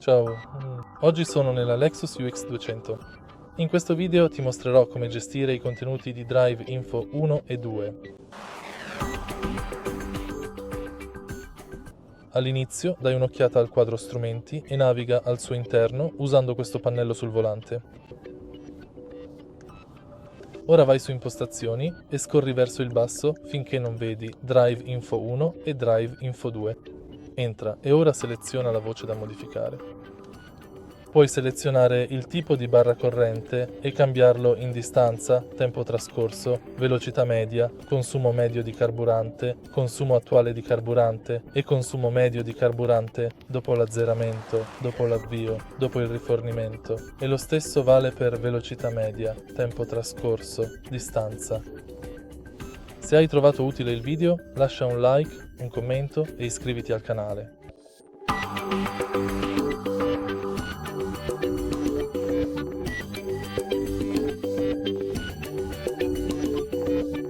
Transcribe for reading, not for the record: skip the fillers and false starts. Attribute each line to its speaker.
Speaker 1: Ciao, oggi sono nella LEXUS UX200. In questo video ti mostrerò come gestire i contenuti di Drive Info 1 e 2. All'inizio dai un'occhiata al quadro strumenti e naviga al suo interno usando questo pannello sul volante. Ora vai su Impostazioni e scorri verso il basso finché non vedi Drive Info 1 e Drive Info 2. Entra e ora seleziona la voce da modificare. Puoi selezionare il tipo di barra corrente e cambiarlo in distanza, tempo trascorso, velocità media, consumo medio di carburante, consumo attuale di carburante e consumo medio di carburante dopo l'azzeramento, dopo l'avvio, dopo il rifornimento. E lo stesso vale per velocità media, tempo trascorso, distanza. Se hai trovato utile il video, lascia un like, un commento e iscriviti al canale.